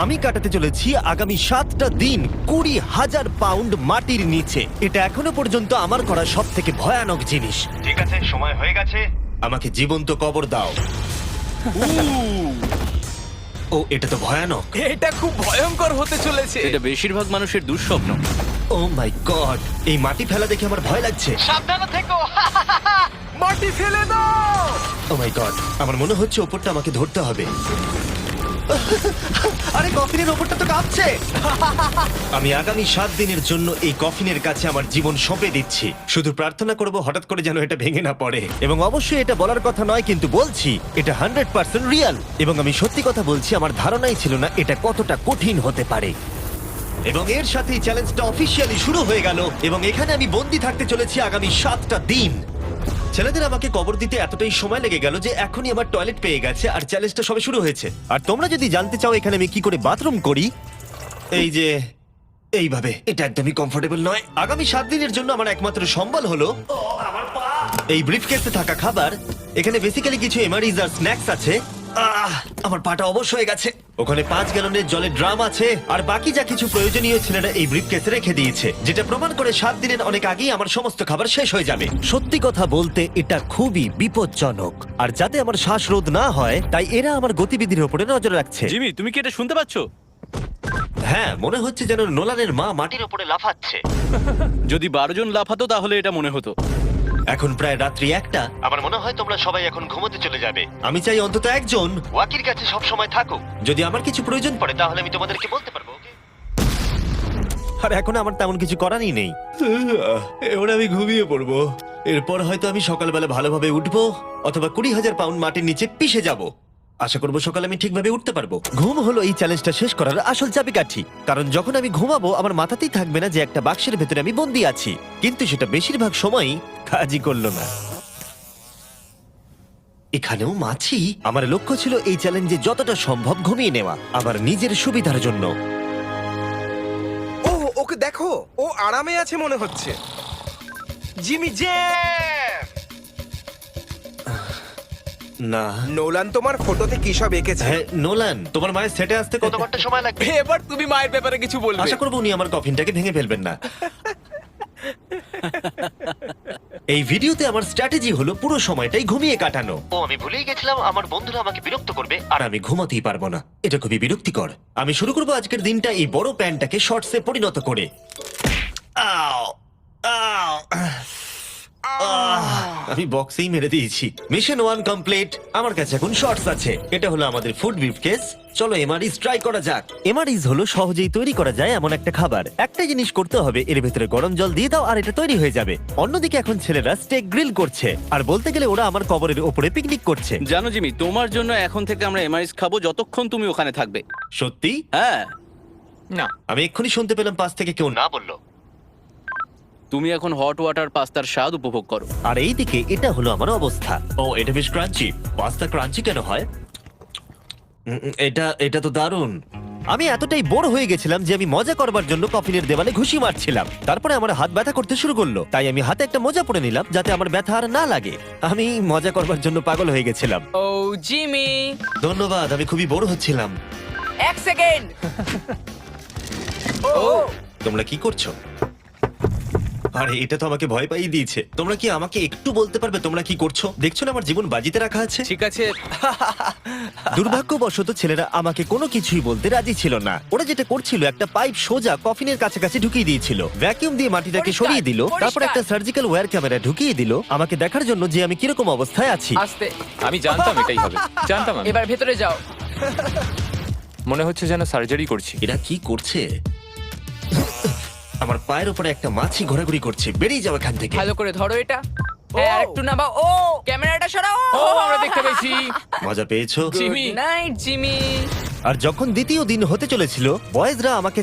আমি কাটাতে চলেছি আগামী 7টা দিন 20,000 পাউন্ড মাটির নিচে। এটা এখনো পর্যন্ত আমার করা সব থেকে ভয়ানক জিনিস। ঠিক আছে, সময় হয়ে গেছে, আমাকে জীবন্ত কবর দাও। ও, এটা তো ভয়ানক। এটা খুব ভয়ঙ্কর হতে চলেছে। এটা বেশিরভাগ মানুষের দুঃস্বপ্ন। ও মাই গড, এই মাটি ফেলা দেখে আমার ভয় লাগছে। সাবধানে থেকো। মাটি ফেলে দাও। ও মাই গড, আমার মনে হচ্ছে ওপরটা আমাকে ধরতে হবে। আরে কফিনের ওপরটা তো কাঁপছে। আমি আগামী 7 দিনের জন্য এই কফিনের কাছে আমার জীবন সঁপে দিচ্ছি। শুধু প্রার্থনা করব হঠাৎ করে যেন এটা ভেঙে না পড়ে। এবং অবশ্যই এটা বলার কথা নয়, কিন্তু বলছি এটা 100% রিয়েল। এবং আমি সত্যি কথা বলছি, আমার ধারণাই ছিল না এটা কতটা কঠিন হতে পারে। এবং এর সাথেই চ্যালেঞ্জটা অফিসিয়ালি শুরু হয়ে গেল। এবং এখানে আমি বন্দি থাকতে চলেছি আগামী 7টা দিন। ছেলেদের আমাকে কবর দিতে এতটাই সময় লেগে গেল যে এখনই আমার টয়লেট পেয়ে গেছে, আর চ্যালেঞ্জটা সবে শুরু হয়েছে। আর তোমরা যদি জানতে চাও এখানে আমি কি করে বাথরুম করি, এই যে এইভাবে, এটা একদমই কমফোর্টেবল নয়। আগামী 7 দিনের জন্য আমার একমাত্র সম্বল হলো এই ব্রিফকেসে থাকা খাবার। এখানে বেসিক্যালি কিছু এমারিজ আর স্ন্যাক্স আছে। আমার পাটা অবশ হয়ে গেছে। ওখানে 5 গ্যালনের জলের ড্রাম আছে, আর বাকি যা কিছু প্রয়োজনীয় ছেলেরা এই ব্রিফকেসে রেখে দিয়েছে, যেটা প্রমাণ করে 7 দিনের অনেক আগেই আমার সমস্ত খাবার শেষ হয়ে যাবে। সত্যি কথা বলতে এটা খুবই বিপজ্জনক, আর যাতে আমার শ্বাসরোধ না হয় তাই এরা আমার গতিবিধির উপরে নজর রাখছে। জিমি, তুমি কি এটা শুনতে পাচ্ছ? হ্যাঁ, মনে হচ্ছে যেন নোলানের মা মাটির উপরে লাফাচ্ছে। যদি 12 জন লাফাতো তাহলে এটা মনে হতো। এখন প্রায় রাত্রি 1টা। আমার মনে হয় তোমরা সবাই এখন ঘুমোতে চলে যাবে। আমি চাই অন্তত একজন ওয়াকির কাছে সব সময় থাকুক। যদি আমার কিছু প্রয়োজন পড়ে তাহলে আমি তোমাদেরকে বলতে পারবো। আর এখন আমার তেমন কিছু করারই নেই। এবার আমি ঘুমিয়ে পড়বো। এরপর হয়তো আমি সকালবেলা ভালোভাবে উঠবো, অথবা 20,000 পাউন্ড মাটির নিচে পিষে যাব। আশা করবো সকালে আমি ঠিকভাবে উঠতে পারবো। ঘুম হলো এই চ্যালেঞ্জটা শেষ করার আসল চাবিকাঠি। কারণ যখন আমি ঘুমাবো আমার মাথাতেই থাকবে না যে একটা বাক্সের ভেতরে আমি বন্দি আছি। কিন্তু সেটা বেশিরভাগ সময়ই কাজই করলো না। এখানেও মাছি। আমার লক্ষ্য ছিল এই চ্যালেঞ্জে যতটা সম্ভব ঘুমিয়ে নেওয়া, আমার নিজের সুবিধার জন্য। ও, ওকে দেখো, ও আরামে আছে মনে হচ্ছে। জিমি জে, না, নোলান তোমার ফটোতে কি সব এঁকেছে? হ্যাঁ নোলান, তোমার মায়ের সেটে আসতে কত ঘন্টা সময় লাগবে? এবার তুমি মায়ের ব্যাপারে কিছু বলবে। আশা করবো উনি আমার কফিনটাকে ভেঙে ফেলবেন না। এই ভিডিওতে আমার স্ট্র্যাটেজি হলো পুরো সময়টাই ঘুমিয়ে কাটানো। ও, আমি ভুলেই গেছিলাম আমার বন্ধুরা আমাকে বিরক্ত করবে আর আমি ঘুমাতেই পারবো না। এটা খুবই বিরক্তিকর। আমি শুরু করবো আজকের দিনটা এই বড় প্যান্টটাকে শর্টসে পরিণত করে। আও, আও, আমি বক্সেই মেরে দিয়েছি। Mission 1 complete. আমার কাছে এখন শর্টস আছে। এটা হলো আমাদের ফুড ব্রিফকেস। চলো এমআরইস ট্রাই করা যাক। এমআরইস হলো সহজেই তৈরি করা যায় এমন একটা খাবার। একটা জিনিস করতে হবে, এর ভেতরে গরম জল দিয়ে দাও আর এটা তৈরি হয়ে যাবে। অন্যদিকে এখন ছেলেরা স্টেক গ্রিল করছে, আর বলতে গেলে ওরা আমার কবরের ওপরে পিকনিক করছে। জানো জিমি, তোমার জন্য এখন থেকে আমরা এমআইএস খাবো যতক্ষণ তুমি ওখানে থাকবে। সত্যি? হ্যাঁ, না, আমি এক্ষুনি শুনতে পেলাম পাশ থেকে কেউ না বললো। তুমি এখন হট ওয়াটার পাস্তার স্বাদ উপভোগ করো। আর এইদিকে এটা হলো আমার অবস্থা। ও, এটা বেশ ক্রাঞ্চি। পাস্তা ক্রাঞ্চি কেন হয়? এটা তো দারুণ। আমি এতটাই বোর হয়ে গেছিলাম যে আমি মজা করবার জন্য কফিনের দেওয়ালে ঘুষি মারছিলাম। তারপরে আমার হাত ব্যথা করতে শুরু করলো, তাই আমি হাতে একটা মোজা পরে নিলাম যাতে আমার ব্যথা আর না লাগে। আমি মজা করবার জন্য পাগল হয়ে গেছিলাম। ও জিমি, ধন্যবাদ, আমি খুবই বোর হচ্ছিলাম। 1 সেকেন্ড। ও, তোমরা কি করছো? আরে এটা তো আমাকে ভয় পাইয়ে দিয়েছে। তোমরা কি আমাকে একটু বলতে পারবে তোমরা কি করছো? দেখছো না আমার জীবন বাজিতে রাখা আছে। ঠিক আছে। দুর্ভাগ্যবশত ছেলেরা আমাকে কোনো কিছুই বলতে রাজি ছিল না। ওরা যেটা করছিল, একটা পাইপ সোজা কফিনের কাছাকাছি ঢুকিয়ে দিয়েছিল, ভ্যাকিউম দিয়ে মাটিটাকে পরিষ্কার, সরিয়ে দিল, তারপর পরিষ্কার। একটা সার্জিক্যাল ওয়্যার ক্যামেরা ঢুকিয়ে দিল আমাকে দেখার জন্য যে আমি কিরকম অবস্থায় আছি। আস্তে, আমি জানতাম এটাই হবে, জানতাম আমি। এবার ভেতরে যাও। মনে হচ্ছে যেন সার্জারি করছি। এরা কি করছে? আমার পায়ের উপরে একটা মাছি ঘোরাঘুরি করছে। বেরিয়ে যাও এখান থেকে। ভালো করে ধরো এটা। হ্যাঁ, আর একটু নামাও। ও, ক্যামেরাটা সরাও। ও, আমরা দেখতে পেয়েছি। মজা পেয়েছো? জিমি। Night Jimmy. আর যখন দ্বিতীয় দিন হতে চলেছিল, বয়েজরা আমাকে